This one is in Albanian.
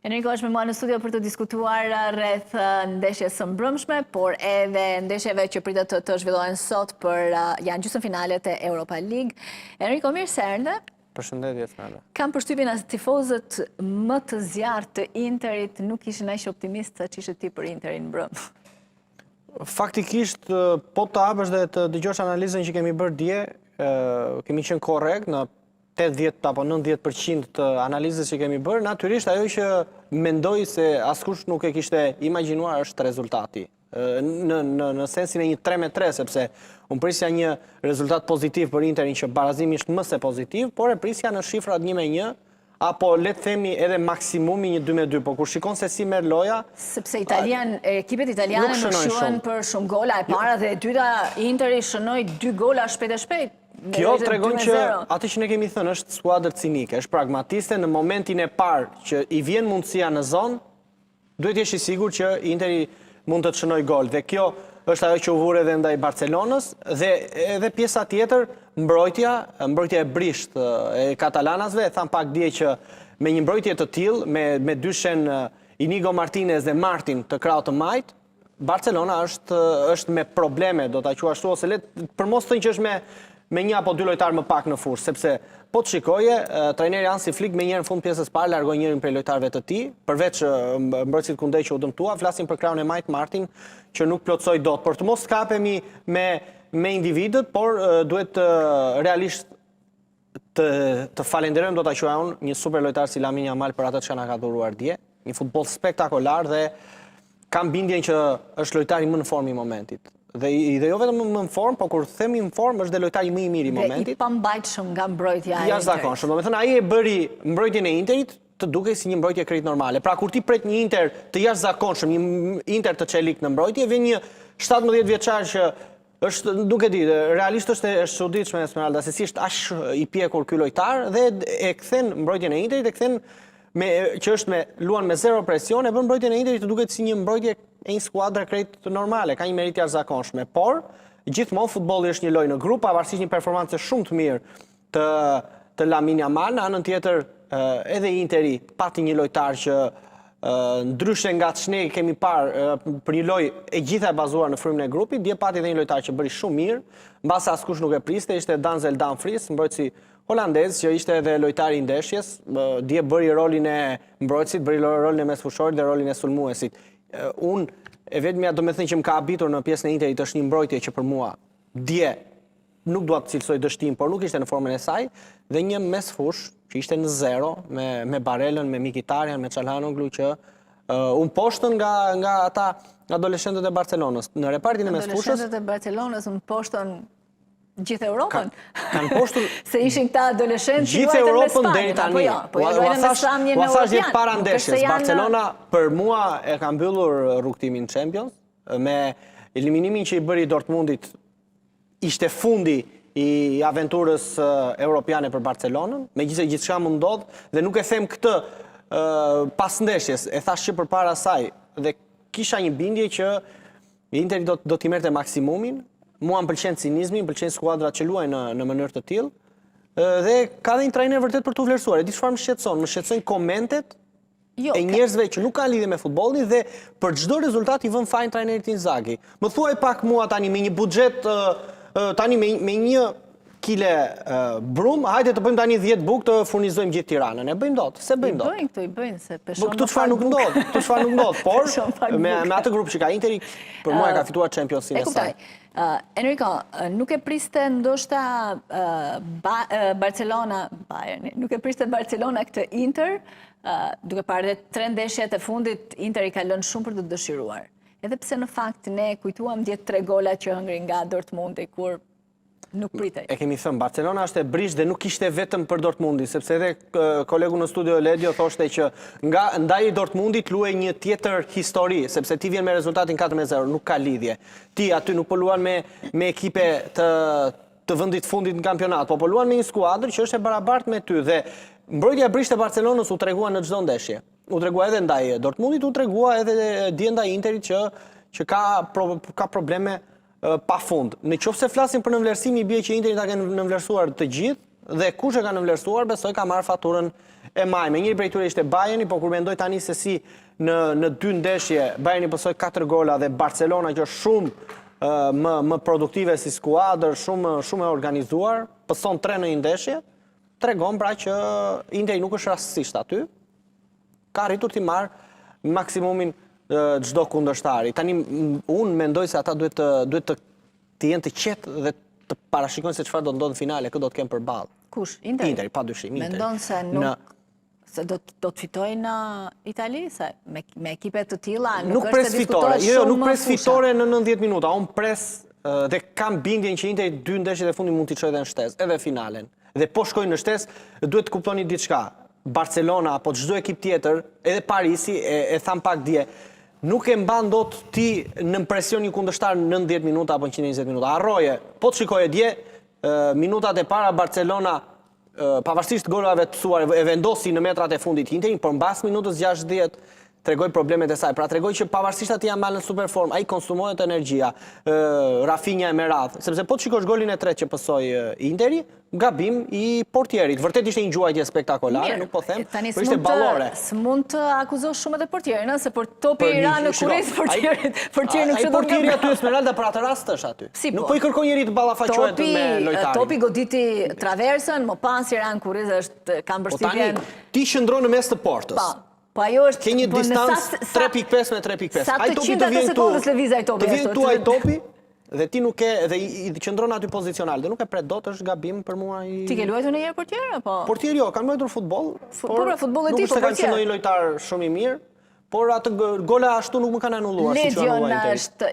Enrico është me mua në studio për të diskutuar rreth ndeshjes së mbrëmshme, por edhe ndeshjeve që pritet të zhvillohen sot për janë gjysmëfinalet e Europa League. Enrico, mirë se erdhe. Përshëndetje, Smela. Kam përshtypjen as tifozët më të zjarrt të Interit nuk ishin aq optimistë sa që ishe ti për Interin mbrëm. Faktikisht, po të hapësh dhe të dëgjosh analizën që kemi bërë dje, kemi qenë korrekt në 80 apo 90% të analizës që kemi bërë, natyrisht ajo që mendoj se askush nuk e kishte imagjinuar është rezultati. Në sensin e një 3-3, sepse unë prisja një rezultat pozitiv për Interin që barazimi është më se pozitiv, por e prisja në shifrat 1-1, apo le të themi edhe maksimumi një 2-2, por kur shikon se si merr loja... Sepse ekipet italiane nuk shuen për shumë gola e para dhe e dyta Interi shënoi 2 gola shpejt e shpejt. Kjo tregon që atë që ne kemi thënë është skuadër cinike, është pragmatiste, në momentin e parë që i vjen mundësia në zonë, duhet jesh i sigurt që Interi mund të çnoj gol. Dhe kjo është ajo që u vure edhe ndaj Barcelonës dhe edhe pjesa tjetër, mbrojtja e brisht e katalanasve, tham pak dje që me një mbrojtje të tillë, me dyshen Inigo Martinez dhe Martin të krahut të majt, Barcelona është me probleme, do ta quaj ashtu, ose për mos thënë që është me një apo dy lojtarë më pak në fushë, sepse po të shikoje, trajneri Hansi Flick me njërë në fund pjesës parë largoi njërin prej lojtarëve të tij, përveç mbrojtësit kundej që u dëmtua, flasim për krahun e majt Martin, që nuk plotsoi dot. Por të mos skapemi me individët, por duhet realisht të falenderojmë, do ta quaj unë, një super lojtar si Lamine Yamal për atë që na ka dhuruar dje, një futboll spektakolar dhe kam bindjen që është lojtari më në formë i momentit. Dhe jo vetëm më në formë, po kur themi në formë është dhe lojtari më i mirë i momentit. Dhe i pambajtshëm nga mbrojtja e Interit. Jashtëzakonshëm. Do të thënë ai e bëri mbrojtjen e Interit të dukej si një mbrojtje krejt normale. Pra kur ti pret një Inter të jashtëzakonshëm, një Inter të çelik në mbrojtje, vjen një 17 vjeçar që është, duke ditë, realisht është çuditshme Esmeralda se si është aq i pjekur ky lojtar dhe e kthen mbrojtjen e Interit, e kthen që është luan me zero presion, e bën mbrojtjen e Interit të duket si një mbrojtje e një skuadre krejt normale, ka një merit jashtëzakonshme, por gjithmonë futbolli është një lojë në grup, pavarësisht një performancë shumë të mirë të Lamine Yamal, në anën tjetër edhe Interi pati një lojtar që ndryshe nga ç'ne kemi parë për një lojë e gjitha e bazuar në frymën e grupit, dje pati edhe një lojtar që bëri shumë mirë, mbase askush nuk e priste, ishte Denzel Dumfries, mbrojtësi holandez që ishte edhe lojtari i ndeshjes, dje bëri rolin e mbrojtësit, bëri rolin e mesfushorit dhe rolin e sulmuesit. Unë e vetmja do me thënë që më ka habitur në pjesën e Interit është një mbrojtje që për mua dje nuk dua të cilësoj dështim, por nuk ishte në formën e saj, dhe një mesfush që ishte në zero me Barellën, me Mkhitaryan, me Çalhanoğlu që unë poshtën nga ata adoleshentët e Barcelonës. Në repartin e mesfushës adoleshentët e Barcelonës unë poshtën gjithë Europën. Kanë poshtur se ishin këta adoleshentë gjithë Europën deri tani. Po luajnë me Shamjen në Europian. Para ndeshjes, Barcelona për mua e ka mbyllur rrugtimin Champions me eliminimin që i bëri Dortmundit. Ishte fundi i aventurës europiane për Barcelonën, megjithëse gjithçka mund ndodh dhe nuk e them këtë pas ndeshjes, e thash që përpara saj dhe kisha një bindje që Interi do t'i merrte maksimumin. Mua më pëlqen cinizmi, më pëlqen skuadrat që luajnë në mënyrë të tillë. Dhe ka dhe një trajner vërtet për t'u vlerësuar. E di çfarë më shqetëson? Më shqetësojnë komentet e njerëzve që nuk kanë lidhje me futbollin dhe për çdo rezultat i vën fajin trajnerit Inzaghi. Më thuaj pak mua tani me një buxhet tani me 1 kile brum, hajde të bëjmë tani 10 bukë të furnizojmë gjithë Tiranën. E bëjmë dot, se bëjmë dot. I bëjnë se peshon. Këtu çfarë nuk ndodh, por me atë grup që ka Interi, për mua e ka fituar Championsin e saj. Enrico, nuk e priste ndoshta Barcelona, Bayern, nuk e priste Barcelona këtë Inter, duke parë dhe 3 ndeshjet e fundit Interi ka lënë shumë për të dëshiruar. Edhe pse në fakt ne kujtuam 3 gola që hëngrin nga Dortmundi kur nuk pritej. E kemi thënë, Barcelona është e brisht dhe nuk ishte vetëm për Dortmundi, sepse edhe kolegu në studio Ledio thoshte që nga ndaj Dortmundit luaj një tjetër histori, sepse ti vjen me rezultatin 4-0, nuk ka lidhje. Ti aty nuk po luan me ekipe të vendit fundit në kampionat, po luan me një skuadër që është e barabartë me ty dhe mbrojtja e brisht e Barcelonës u tregua në çdo ndeshje. U tregua edhe ndaj Dortmundit, u tregua edhe dje ndaj Interit që ka probleme pa fund. Në qoftë se flasim për nënvlerësimi, bie që Interi ta kanë nënvlerësuar të gjithë dhe kush e ka nënvlerësuar, besoj ka marrë faturën e majme. Njëri prej tyre ishte Bayerni, po kur mendoj tani se si në 2 ndeshje Bayerni pësoi 4 gola dhe Barcelona që është shumë më produktive si skuadër, shumë e organizuar, pëson 3 në një ndeshje, tregon pra që Interi nuk është rastësisht aty, ka arritur t'i marrë maksimumin çdo kundërshtari. Tani unë mendoj se ata duhet të jenë të qetë dhe të parashikojnë se çfarë do ndodhë në finale, këtë do të kemë përballë. Kush? Interi? Interi, padyshim. Mendon se se do të fitojnë në Itali, se me ekipe të tilla nuk është se diskutohet shumë. Jo, nuk pres fitore në 90 minuta, unë pres dhe kam bindjen që Interi 2 ndeshjet e fundit mund t'i çojë edhe në shtesë, edhe finalen. Dhe po shkojnë në shtesë, duhet të kuptoni diçka. Barcelona apo çdo ekip tjetër, edhe Parisi e tham pak dje, nuk e mban dot ti në presion një kundërshtar në 90 minuta apo 120 minuta. Harroje, po të shikoje dje, minutat e para Barcelona pavarësisht golave të mësuar e vendosi në metrat e fundit Interin, por mbas minutës 60 tregoi problemet e saj. Pra tregoi që pavarësisht atij janë malë në super form, ai konsumohet energjia, Rafinha e me radhë, sepse po të shikosh golin e tretë që pësoi Interi, gabim i portierit. Vërtet ishte një gjuajtje spektakolare, nuk po them, por ishte ballore. S'mund të akuzosh shumë edhe portierin, se për topi i ra në kurriz portieri nuk çdo. Portieri aty Esmeralda për atë rast është aty. Nuk po i kërkon njëri të ballafaqohet me lojtarin. Topi goditi traversën, më pas i ran kurriz është kanë përshtypjen. Ti qëndron në mes të portës. Po ajo është... Ke një distancë 3.5 me 3.5. Sa të qinda të sekundës lëviz ai topi. Të vjen tu ai topi dhe ti nuk e... dhe i qëndron aty pozicional. Dhe nuk e pret dot, është gabim për mua i... Ti ke luajtur ndonjëherë portier apo? Portier jo, kanë luajtur futboll. Po pra futbolli ti po portier. Nuk është se kanë qenë një lojtar shumë i mirë, por atë gola ashtu nuk më kanë anulluar. Legion është...